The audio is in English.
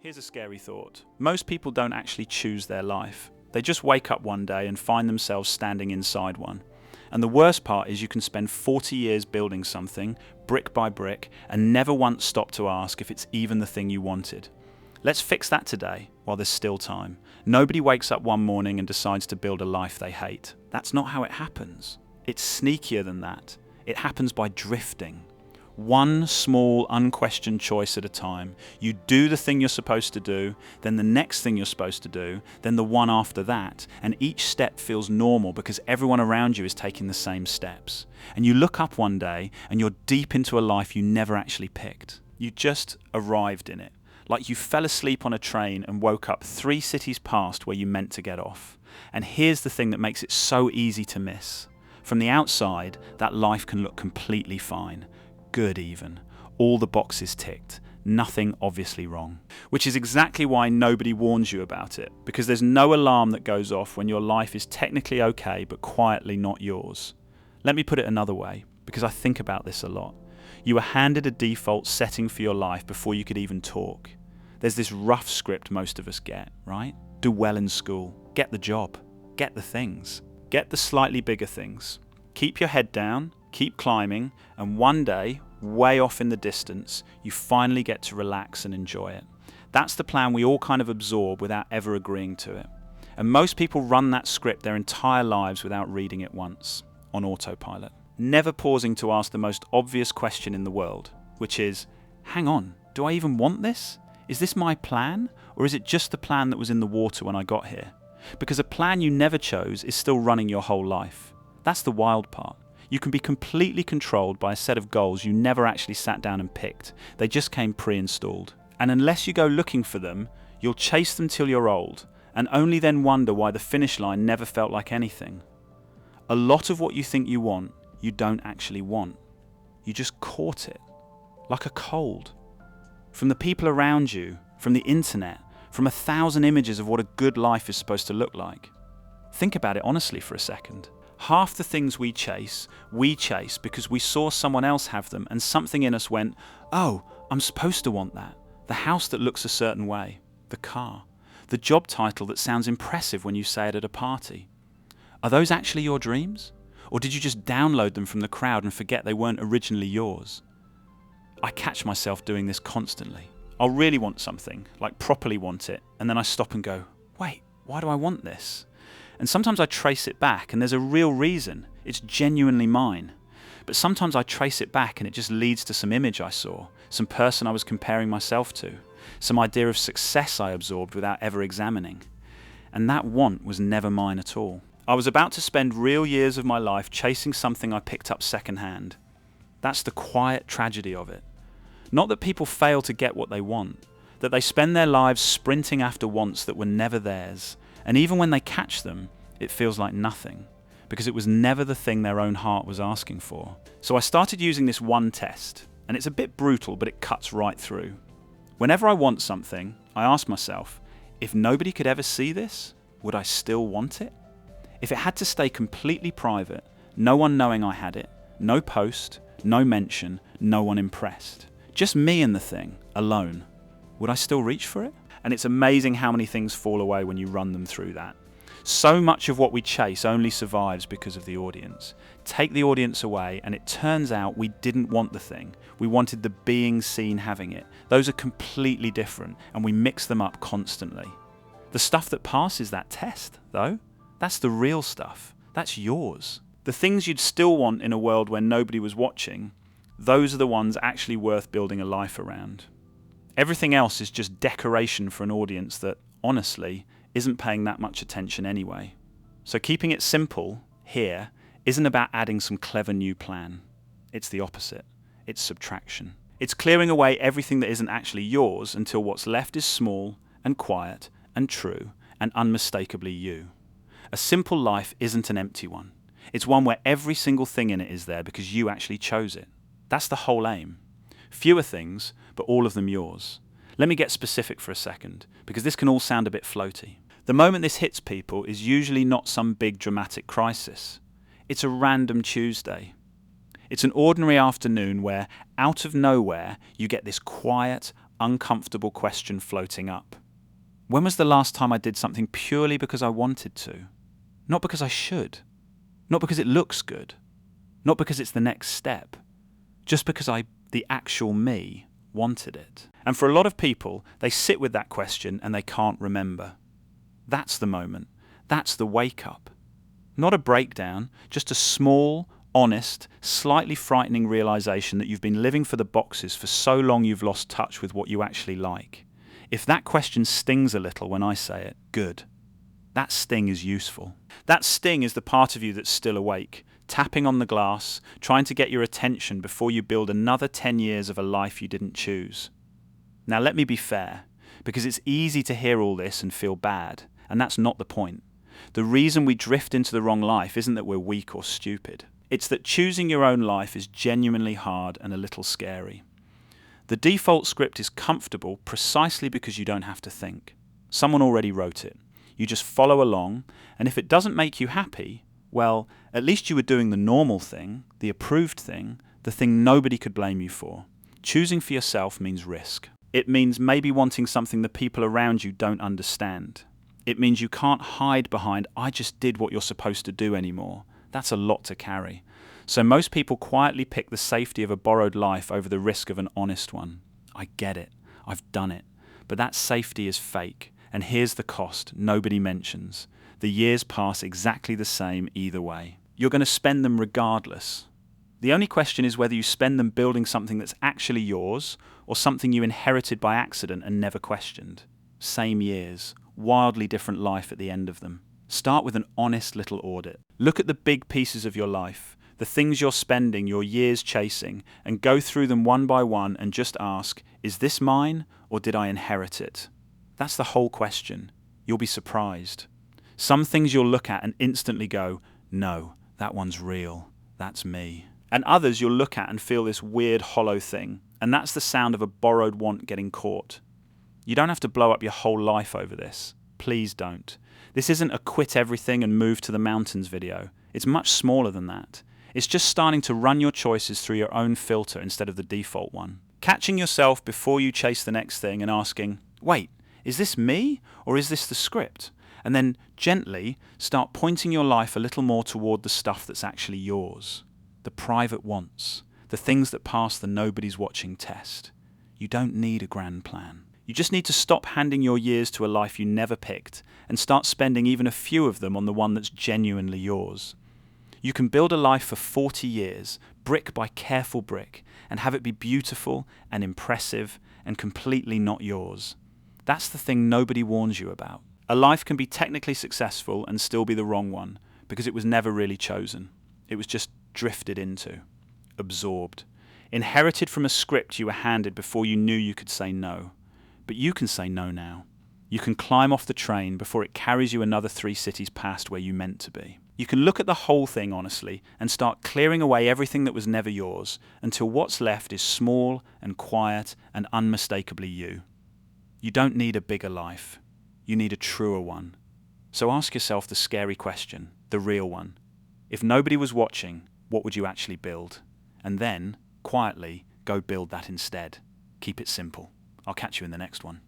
Here's a scary thought. Most people don't actually choose their life. They just wake up one day and find themselves standing inside one. And the worst part is you can spend 40 years building something, brick by brick, and never once stop to ask if it's even the thing you wanted. Let's fix that today, while there's still time. Nobody wakes up one morning and decides to build a life they hate. That's not how it happens. It's sneakier than that. It happens by drifting. One small, unquestioned choice at a time. You do the thing you're supposed to do, then the next thing you're supposed to do, then the one after that, and each step feels normal because everyone around you is taking the same steps. And you look up one day and you're deep into a life you never actually picked. You just arrived in it. Like you fell asleep on a train and woke up 3 cities past where you meant to get off. And here's the thing that makes it so easy to miss. From the outside, that life can look completely fine. Good even. All the boxes ticked. Nothing obviously wrong. Which is exactly why nobody warns you about it, because there's no alarm that goes off when your life is technically okay but quietly not yours. Let me put it another way, because I think about this a lot. You were handed a default setting for your life before you could even talk. There's this rough script most of us get, right? Do well in school. Get the job. Get the things. Get the slightly bigger things. Keep your head down. Keep climbing, and one day, way off in the distance, you finally get to relax and enjoy it. That's the plan we all kind of absorb without ever agreeing to it. And most people run that script their entire lives without reading it once, on autopilot. Never pausing to ask the most obvious question in the world, which is, hang on, do I even want this? Is this my plan? Or is it just the plan that was in the water when I got here? Because a plan you never chose is still running your whole life. That's the wild part. You can be completely controlled by a set of goals you never actually sat down and picked. They just came pre-installed. And unless you go looking for them, you'll chase them till you're old, and only then wonder why the finish line never felt like anything. A lot of what you think you want, you don't actually want. You just caught it. Like a cold. From the people around you, from the internet, from 1,000 images of what a good life is supposed to look like. Think about it honestly for a second. Half the things we chase because we saw someone else have them and something in us went, oh, I'm supposed to want that. The house that looks a certain way. The car. The job title that sounds impressive when you say it at a party. Are those actually your dreams? Or did you just download them from the crowd and forget they weren't originally yours? I catch myself doing this constantly. I'll really want something, like properly want it, and then I stop and go, wait, why do I want this? And sometimes I trace it back and there's a real reason. It's genuinely mine. But sometimes I trace it back and it just leads to some image I saw, some person I was comparing myself to, some idea of success I absorbed without ever examining. And that want was never mine at all. I was about to spend real years of my life chasing something I picked up secondhand. That's the quiet tragedy of it. Not that people fail to get what they want, that they spend their lives sprinting after wants that were never theirs. And even when they catch them, it feels like nothing, because it was never the thing their own heart was asking for. So I started using this one test, and it's a bit brutal, but it cuts right through. Whenever I want something, I ask myself, if nobody could ever see this, would I still want it? If it had to stay completely private, no one knowing I had it, no post, no mention, no one impressed, just me and the thing, alone, would I still reach for it? And it's amazing how many things fall away when you run them through that. So much of what we chase only survives because of the audience. Take the audience away and it turns out we didn't want the thing. We wanted the being seen having it. Those are completely different and we mix them up constantly. The stuff that passes that test, though, that's the real stuff. That's yours. The things you'd still want in a world where nobody was watching, those are the ones actually worth building a life around. Everything else is just decoration for an audience that, honestly, isn't paying that much attention anyway. So keeping it simple, here, isn't about adding some clever new plan. It's the opposite. It's subtraction. It's clearing away everything that isn't actually yours until what's left is small and quiet and true and unmistakably you. A simple life isn't an empty one. It's one where every single thing in it is there because you actually chose it. That's the whole aim. Fewer things, but all of them yours. Let me get specific for a second, because this can all sound a bit floaty. The moment this hits people is usually not some big dramatic crisis. It's a random Tuesday. It's an ordinary afternoon where, out of nowhere, you get this quiet, uncomfortable question floating up. When was the last time I did something purely because I wanted to? Not because I should. Not because it looks good. Not because it's the next step. Just because the actual me, wanted it. And for a lot of people, they sit with that question and they can't remember. That's the moment. That's the wake-up. Not a breakdown, just a small, honest, slightly frightening realization that you've been living for the boxes for so long you've lost touch with what you actually like. If that question stings a little when I say it, good. That sting is useful. That sting is the part of you that's still awake, tapping on the glass, trying to get your attention before you build another 10 years of a life you didn't choose. Now let me be fair, because it's easy to hear all this and feel bad, and that's not the point. The reason we drift into the wrong life isn't that we're weak or stupid. It's that choosing your own life is genuinely hard and a little scary. The default script is comfortable precisely because you don't have to think. Someone already wrote it. You just follow along, and if it doesn't make you happy, well, at least you were doing the normal thing, the approved thing, the thing nobody could blame you for. Choosing for yourself means risk. It means maybe wanting something the people around you don't understand. It means you can't hide behind, I just did what you're supposed to do anymore. That's a lot to carry. So most people quietly pick the safety of a borrowed life over the risk of an honest one. I get it. I've done it. But that safety is fake. And here's the cost nobody mentions. The years pass exactly the same either way. You're going to spend them regardless. The only question is whether you spend them building something that's actually yours or something you inherited by accident and never questioned. Same years, wildly different life at the end of them. Start with an honest little audit. Look at the big pieces of your life, the things you're spending your years chasing, and go through them one by one and just ask, is this mine or did I inherit it? That's the whole question. You'll be surprised. Some things you'll look at and instantly go, no, that one's real. That's me. And others you'll look at and feel this weird hollow thing, and that's the sound of a borrowed want getting caught. You don't have to blow up your whole life over this. Please don't. This isn't a quit everything and move to the mountains video. It's much smaller than that. It's just starting to run your choices through your own filter instead of the default one. Catching yourself before you chase the next thing and asking, wait, is this me or is this the script? And then gently start pointing your life a little more toward the stuff that's actually yours. The private wants. The things that pass the nobody's watching test. You don't need a grand plan. You just need to stop handing your years to a life you never picked and start spending even a few of them on the one that's genuinely yours. You can build a life for 40 years, brick by careful brick, and have it be beautiful and impressive and completely not yours. That's the thing nobody warns you about. A life can be technically successful and still be the wrong one because it was never really chosen. It was just drifted into, absorbed, inherited from a script you were handed before you knew you could say no. But you can say no now. You can climb off the train before it carries you another 3 cities past where you meant to be. You can look at the whole thing honestly and start clearing away everything that was never yours until what's left is small and quiet and unmistakably you. You don't need a bigger life. You need a truer one. So ask yourself the scary question, the real one. If nobody was watching, what would you actually build? And then, quietly, go build that instead. Keep it simple. I'll catch you in the next one.